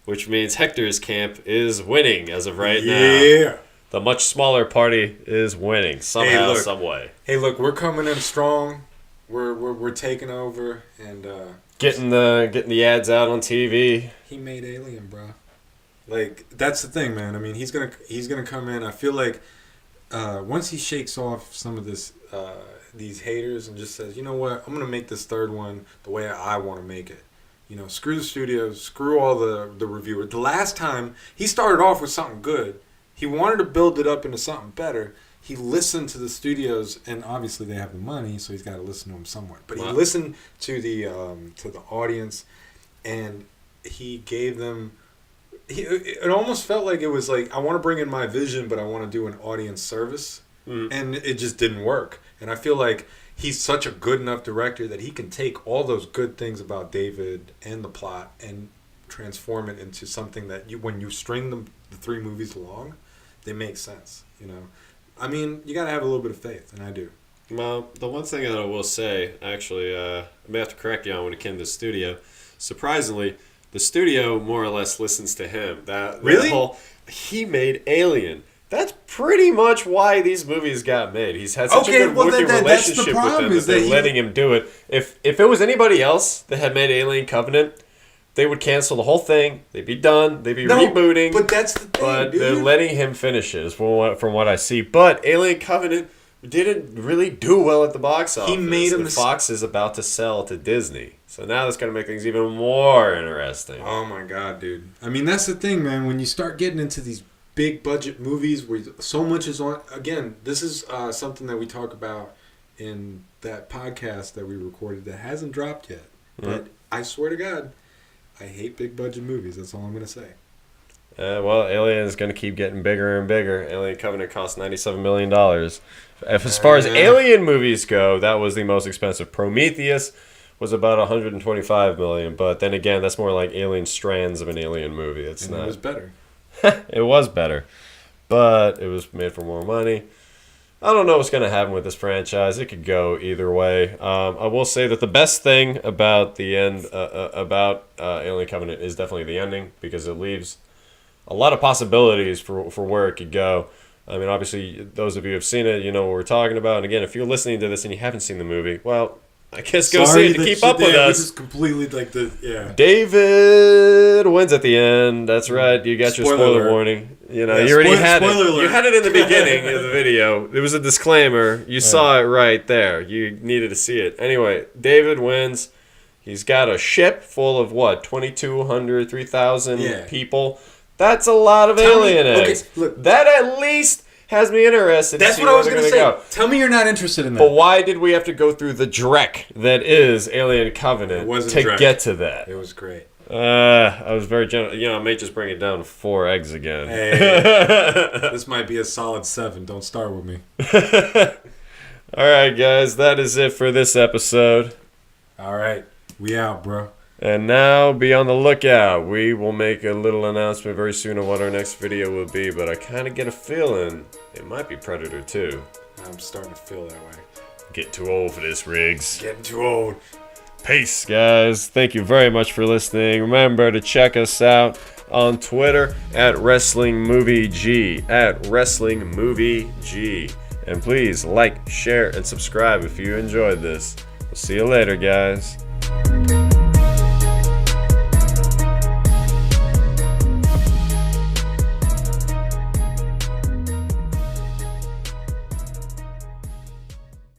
which means Hector's camp is winning as of right now. Yeah. The much smaller party is winning somehow, some way. Hey, look, we're coming in strong. We're taking over and getting the ads out on TV. He made Alien, bro. Like, that's the thing, man. I mean, he's gonna come in. I feel like once he shakes off some of these haters and just says, you know what, I'm gonna make this third one the way I want to make it. You know, screw the studios, screw all the reviewers. The last time he started off with something good, he wanted to build it up into something better. He listened to the studios, and obviously they have the money, so he's got to listen to them somewhere. But he listened to the audience, and he gave them. It almost felt like it was like, I want to bring in my vision, but I want to do an audience service, and it just didn't work. And I feel like he's such a good enough director that he can take all those good things about David and the plot and transform it into something that when you string the three movies along, they make sense. You know. I mean, you got to have a little bit of faith, and I do. Well, the one thing that I will say, actually, I may have to correct you on when it came to the studio. Surprisingly, the studio more or less listens to him. Really? He made Alien. That's pretty much why these movies got made. He's had such a good working relationship with them that they're letting him do it. If it was anybody else that had made Alien Covenant, they would cancel the whole thing. They'd be done. They'd be rebooting. But that's the thing, But they're letting him finish it, from what I see. But Alien Covenant didn't really do well at the box office. He made him. Fox is about to sell to Disney. So now that's going to make things even more interesting. Oh, my God, dude. I mean, that's the thing, man. When you start getting into these big budget movies where so much is on... Again, this is something that we talk about in that podcast that we recorded that hasn't dropped yet. But I swear to God, I hate big budget movies. That's all I'm going to say. Well, Alien is going to keep getting bigger and bigger. Alien Covenant cost $97 million. As far as Alien movies go, that was the most expensive. Prometheus was about $125 million, but then again, that's more like Alien strands of an Alien movie. It was better. It was better, but it was made for more money. I don't know what's going to happen with this franchise. It could go either way. I will say that the best thing about the end, about Alien Covenant, is definitely the ending, because it leaves a lot of possibilities for where it could go. I mean, obviously, those of you who have seen it, you know what we're talking about. And again, if you're listening to this and you haven't seen the movie, well, I guess go see it to keep up with us. This is completely like David wins at the end. That's right. You got your spoiler warning. You know, you already had it. You had it in the beginning of the video. There was a disclaimer. You saw it right there. You needed to see it. Anyway, David wins. He's got a ship full of what? 2,200, 3,000 people. That's a lot of alien eggs. Okay, look, that at least has me interested. That's what I was going to say. Go. Tell me you're not interested in that. But why did we have to go through the dreck that is Alien Covenant to get to that? It was great. I was very generous. You know, I may just bring it down to 4 eggs again. Hey, this might be a solid 7. Don't start with me. All right, guys. That is it for this episode. All right. We out, bro. And now, be on the lookout. We will make a little announcement very soon of what our next video will be, but I kind of get a feeling it might be Predator 2. I'm starting to feel that way. Getting too old for this, Riggs. Getting too old. Peace, guys. Thank you very much for listening. Remember to check us out on Twitter at WrestlingMovieG, at WrestlingMovieG. And please like, share, and subscribe if you enjoyed this. We'll see you later, guys.